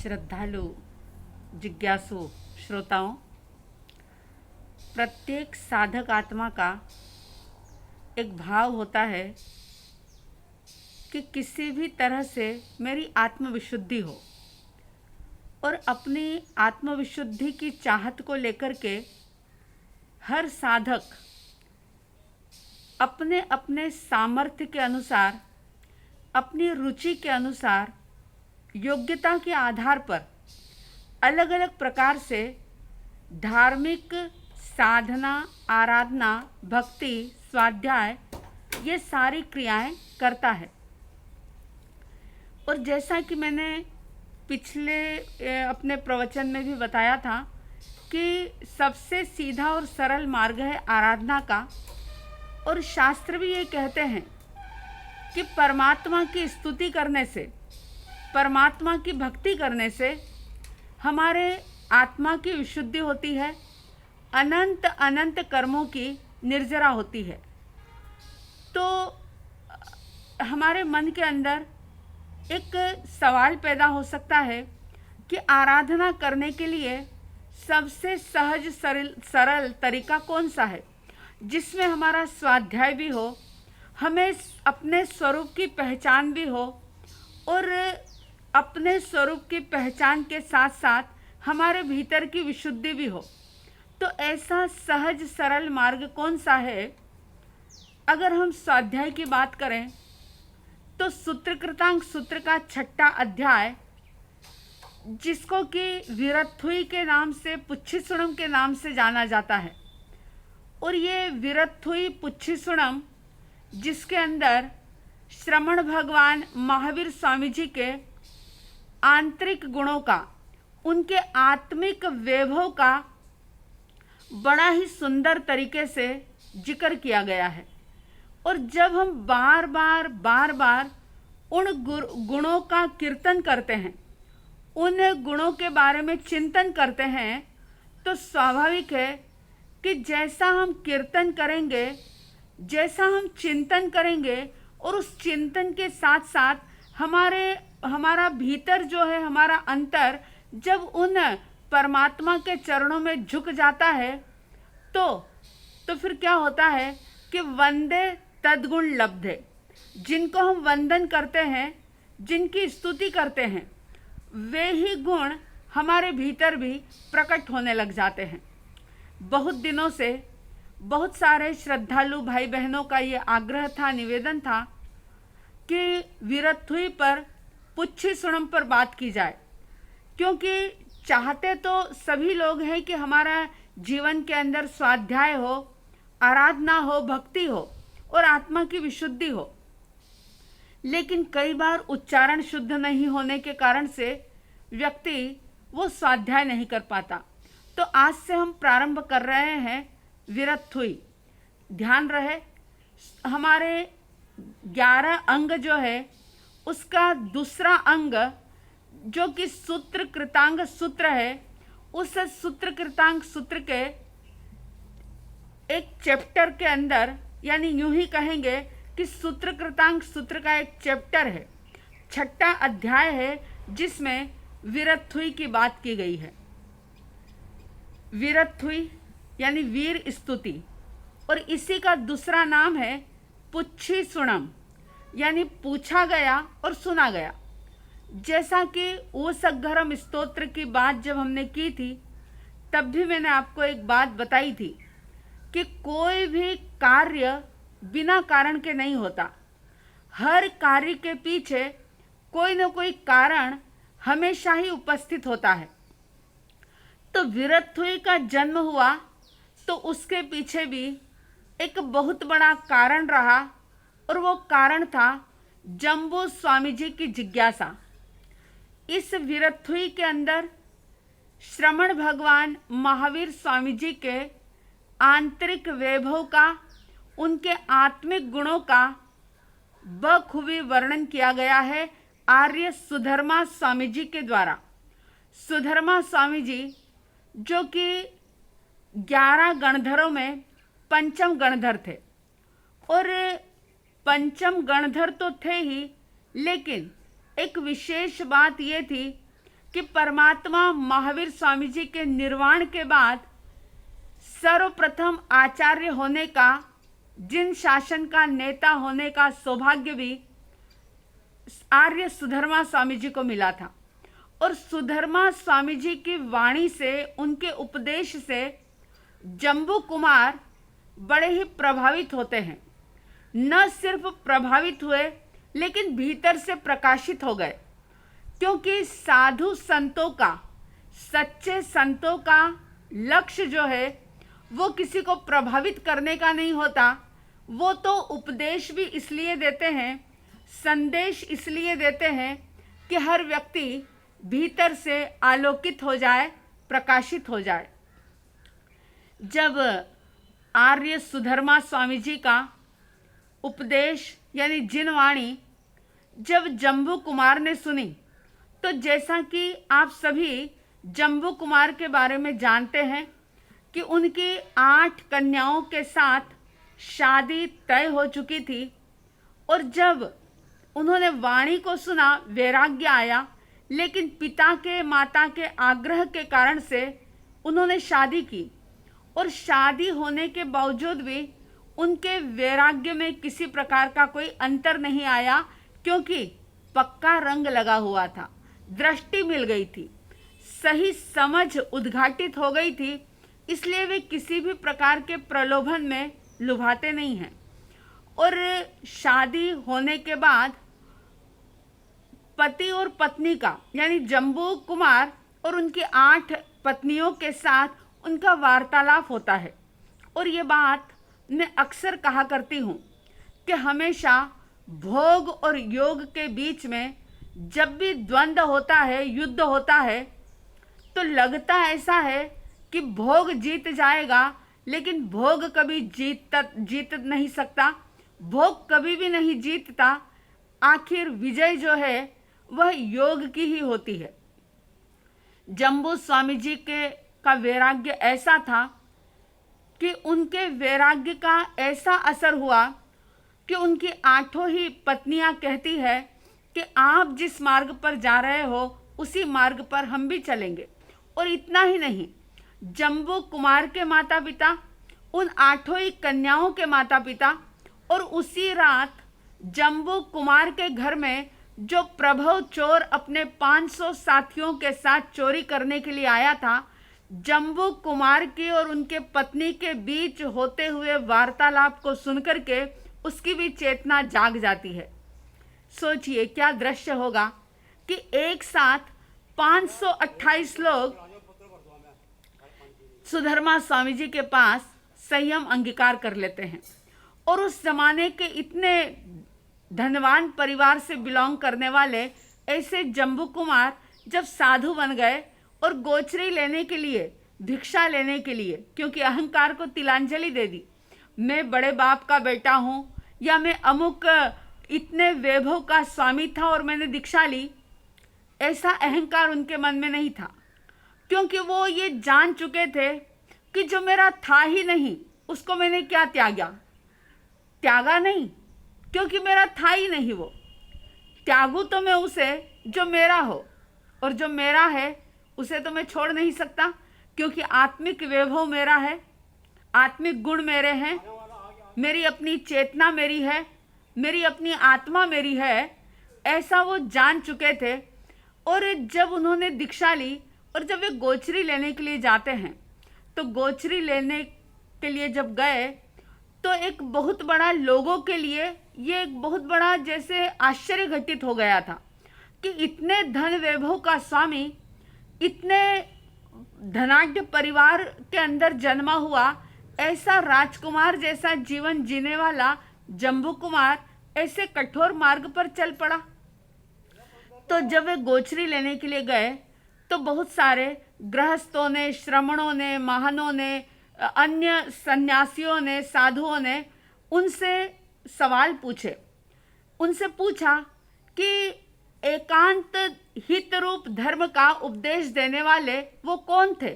श्रद्धालु जिज्ञासु श्रोताओं, प्रत्येक साधक आत्मा का एक भाव होता है कि किसी भी तरह से मेरी आत्मविशुद्धि हो, और अपनी आत्मविशुद्धि की चाहत को लेकर के हर साधक अपने अपने सामर्थ्य के अनुसार, अपनी रुचि के अनुसार, योग्यता के आधार पर अलग अलग प्रकार से धार्मिक साधना, आराधना, भक्ति, स्वाध्याय ये सारी क्रियाएं करता है। और जैसा कि मैंने पिछले अपने प्रवचन में भी बताया था कि सबसे सीधा और सरल मार्ग है आराधना का, और शास्त्र भी ये कहते हैं कि परमात्मा की स्तुति करने से, परमात्मा की भक्ति करने से हमारे आत्मा की विशुद्धि होती है, अनंत अनंत कर्मों की निर्जरा होती है। तो हमारे मन के अंदर एक सवाल पैदा हो सकता है कि आराधना करने के लिए सबसे सहज सरल तरीका कौन सा है, जिसमें हमारा स्वाध्याय भी हो, हमें अपने स्वरूप की पहचान भी हो, और अपने स्वरूप की पहचान के साथ साथ हमारे भीतर की विशुद्धि भी हो। तो ऐसा सहज सरल मार्ग कौन सा है? अगर हम स्वाध्याय की बात करें तो सूत्रकृतांक सूत्र का 6वां अध्याय, जिसको कि विरत्थुई के नाम से, पुच्छिसुणम के नाम से जाना जाता है, और ये विरत्थुई पुच्छिसुणम जिसके अंदर श्रमण भगवान महावीर स्वामी जी के आंतरिक गुणों का, उनके आत्मिक वैभव का बड़ा ही सुंदर तरीके से जिक्र किया गया है। और जब हम बार बार उन गुणों का कीर्तन करते हैं, उन गुणों के बारे में चिंतन करते हैं, तो स्वाभाविक है कि जैसा हम कीर्तन करेंगे, जैसा हम चिंतन करेंगे, और उस चिंतन के साथ साथ हमारा भीतर जो है, हमारा अंतर जब उन परमात्मा के चरणों में झुक जाता है, तो फिर क्या होता है कि वंदे तद्गुण लब्धे, जिनको हम वंदन करते हैं, जिनकी स्तुति करते हैं, वे ही गुण हमारे भीतर भी प्रकट होने लग जाते हैं। बहुत दिनों से बहुत सारे श्रद्धालु भाई बहनों का ये आग्रह था, निवेदन था कि विरत्थुई पर, पुच्छिसुणम पर बात की जाए, क्योंकि चाहते तो सभी लोग हैं कि हमारा जीवन के अंदर स्वाध्याय हो, आराधना हो, भक्ति हो और आत्मा की विशुद्धि हो, लेकिन कई बार उच्चारण शुद्ध नहीं होने के कारण से व्यक्ति वो स्वाध्याय नहीं कर पाता। तो आज से हम प्रारंभ कर रहे हैं विरत्थुई। ध्यान रहे, हमारे 11 अंग जो है, उसका दूसरा अंग जो कि सूत्र कृतांग सूत्र है, उस सूत्र कृतांग सूत्र के एक चैप्टर के अंदर, यानी यूं ही कहेंगे कि सूत्र कृतांग सूत्र का एक चैप्टर है, 6वां अध्याय है, जिसमें विरत्थुई की बात की गई है। विरत्थुई यानी वीर स्तुति, और इसी का दूसरा नाम है पुच्छिसुणम, यानी पूछा गया और सुना गया। जैसा कि ऊसघ्घरम स्तोत्र की बात जब हमने की थी, तब भी मैंने आपको एक बात बताई थी कि कोई भी कार्य बिना कारण के नहीं होता। हर कार्य के पीछे कोई न कोई कारण हमेशा ही उपस्थित होता है। तो विरत्थुई का जन्म हुआ तो उसके पीछे भी एक बहुत बड़ा कारण रहा, और वो कारण था जम्बू स्वामी जी की जिज्ञासा। इस विरत्थुई के अंदर श्रमण भगवान महावीर स्वामी जी के आंतरिक वैभव का, उनके आत्मिक गुणों का बखूबी वर्णन किया गया है आर्य सुधर्मा स्वामी जी के द्वारा। सुधर्मा स्वामी जी जो कि 11 गणधरों में पंचम गणधर थे, और पंचम गणधर तो थे ही, लेकिन एक विशेष बात ये थी कि परमात्मा महावीर स्वामी जी के निर्वाण के बाद सर्वप्रथम आचार्य होने का, जिन शासन का नेता होने का सौभाग्य भी आर्य सुधर्मा स्वामी जी को मिला था। और सुधर्मा स्वामी जी की वाणी से, उनके उपदेश से जम्बू कुमार बड़े ही प्रभावित होते हैं। न सिर्फ प्रभावित हुए लेकिन भीतर से प्रकाशित हो गए, क्योंकि साधु संतों का, सच्चे संतों का लक्ष्य जो है वो किसी को प्रभावित करने का नहीं होता। वो तो उपदेश भी इसलिए देते हैं, संदेश इसलिए देते हैं कि हर व्यक्ति भीतर से आलोकित हो जाए, प्रकाशित हो जाए। जब आर्य सुधर्मा स्वामी जी का उपदेश यानी जिनवाणी जब जम्बू कुमार ने सुनी, तो जैसा कि आप सभी जम्बू कुमार के बारे में जानते हैं कि उनकी 8 कन्याओं के साथ शादी तय हो चुकी थी। और जब उन्होंने वाणी को सुना, वैराग्य आया, लेकिन पिता के, माता के आग्रह के कारण से उन्होंने शादी की। और शादी होने के बावजूद भी उनके वैराग्य में किसी प्रकार का कोई अंतर नहीं आया, क्योंकि पक्का रंग लगा हुआ था, दृष्टि मिल गई थी, सही समझ उद्घाटित हो गई थी। इसलिए वे किसी भी प्रकार के प्रलोभन में लुभाते नहीं हैं। और शादी होने के बाद पति और पत्नी का यानी जम्बू कुमार और उनकी 8 पत्नियों के साथ उनका वार्तालाप होता है। और ये बात मैं अक्सर कहा करती हूँ कि हमेशा भोग और योग के बीच में जब भी द्वंद्व होता है, युद्ध होता है, तो लगता ऐसा है कि भोग जीत जाएगा, लेकिन भोग कभी जीत नहीं सकता, भोग कभी भी नहीं जीतता। आखिर विजय जो है वह योग की ही होती है। जम्बू स्वामी जी का वैराग्य ऐसा था कि उनके वैराग्य का ऐसा असर हुआ कि उनकी 8 ही पत्नियां कहती है कि आप जिस मार्ग पर जा रहे हो उसी मार्ग पर हम भी चलेंगे। और इतना ही नहीं, जम्बू कुमार के माता पिता, उन 8 ही कन्याओं के माता पिता, और उसी रात जम्बू कुमार के घर में जो प्रभव चोर अपने 500 साथियों के साथ चोरी करने के लिए आया था, जम्बू कुमार की और उनके पत्नी के बीच होते हुए वार्तालाप को सुनकर के उसकी भी चेतना जाग जाती है। सोचिए क्या दृश्य होगा कि एक साथ 528 लोग सुधर्मा स्वामी जी के पास संयम अंगीकार कर लेते हैं। और उस जमाने के इतने धनवान परिवार से बिलोंग करने वाले ऐसे जम्बू कुमार जब साधु बन गए और गोचरी लेने के लिए, भिक्षा लेने के लिए, क्योंकि अहंकार को तिलांजलि दे दी, मैं बड़े बाप का बेटा हूँ या मैं अमुक इतने वैभव का स्वामी था और मैंने दीक्षा ली, ऐसा अहंकार उनके मन में नहीं था। क्योंकि वो ये जान चुके थे कि जो मेरा था ही नहीं उसको मैंने क्या त्यागा नहीं, क्योंकि मेरा था ही नहीं। वो त्यागू तो मैं उसे जो मेरा हो, और जो मेरा है उसे तो मैं छोड़ नहीं सकता, क्योंकि आत्मिक वैभव मेरा है, आत्मिक गुण मेरे हैं, मेरी अपनी चेतना मेरी है, मेरी अपनी आत्मा मेरी है, ऐसा वो जान चुके थे। और जब उन्होंने दीक्षा ली और जब वे गोचरी लेने के लिए जाते हैं, तो गोचरी लेने के लिए जब गए तो एक बहुत बड़ा, लोगों के लिए ये एक बहुत बड़ा जैसे आश्चर्य घटित हो गया था कि इतने धन वैभव का स्वामी, इतने धनाढ्य परिवार के अंदर जन्मा हुआ, ऐसा राजकुमार जैसा जीवन जीने वाला जम्बू कुमार ऐसे कठोर मार्ग पर चल पड़ा। तो जब वे गोचरी लेने के लिए गए तो बहुत सारे गृहस्थों ने, श्रमणों ने, महानों ने, अन्य सन्यासियों ने, साधुओं ने उनसे सवाल पूछे। उनसे पूछा कि एकांत हित रूप धर्म का उपदेश देने वाले वो कौन थे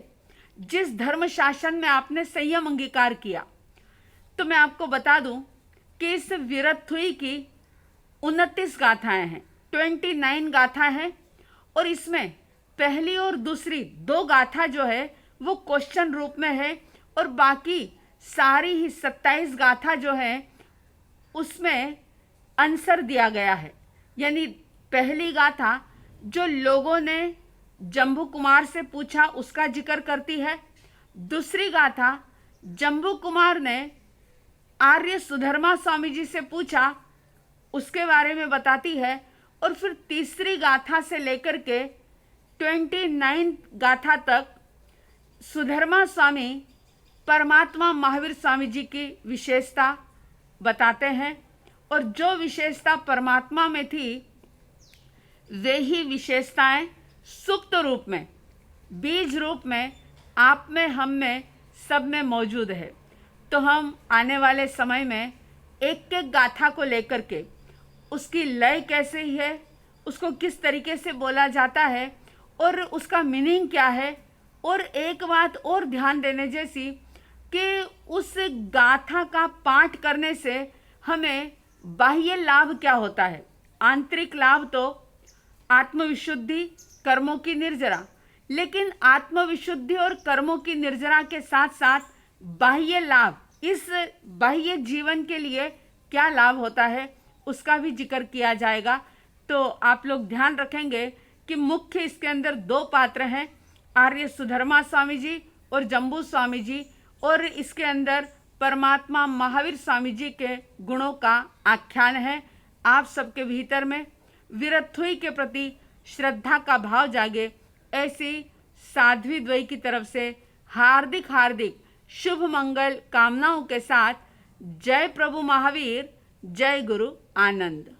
जिस धर्म शासन में आपने संयम अंगीकार किया। तो मैं आपको बता दूं कि इस वीरथुई की 29 गाथाएं हैं, 29 गाथा हैं, और इसमें पहली और दूसरी दो गाथा जो है वो क्वेश्चन रूप में है, और बाकी सारी ही 27 गाथा जो है उसमें आंसर दिया गया है। यानी पहली गाथा जो लोगों ने जम्बू कुमार से पूछा उसका जिक्र करती है, दूसरी गाथा जम्बू कुमार ने आर्य सुधर्मा स्वामी जी से पूछा उसके बारे में बताती है, और फिर तीसरी गाथा से लेकर के 29 गाथा तक सुधर्मा स्वामी परमात्मा महावीर स्वामी जी की विशेषता बताते हैं, और जो विशेषता परमात्मा में थी वे ही विशेषताएं सुप्त रूप में, बीज रूप में आप में, हम में, सब में मौजूद है। तो हम आने वाले समय में एक एक गाथा को लेकर के उसकी लय कैसे है, उसको किस तरीके से बोला जाता है और उसका मीनिंग क्या है, और एक बात और ध्यान देने जैसी कि उस गाथा का पाठ करने से हमें बाह्य लाभ क्या होता है। आंतरिक लाभ तो आत्मविशुद्धि, कर्मों की निर्जरा, लेकिन आत्मविशुद्धि और कर्मों की निर्जरा के साथ साथ बाह्य लाभ, इस बाह्य जीवन के लिए क्या लाभ होता है उसका भी जिक्र किया जाएगा। तो आप लोग ध्यान रखेंगे कि मुख्य इसके अंदर दो पात्र हैं, आर्य सुधर्मा स्वामी जी और जम्बू स्वामी जी, और इसके अंदर परमात्मा महावीर स्वामी जी के गुणों का आख्यान है। आप सबके भीतर में वीरत्वई के प्रति श्रद्धा का भाव जागे, ऐसी साध्वी द्वय की तरफ से हार्दिक हार्दिक शुभ मंगल कामनाओं के साथ जय प्रभु महावीर, जय गुरु आनंद।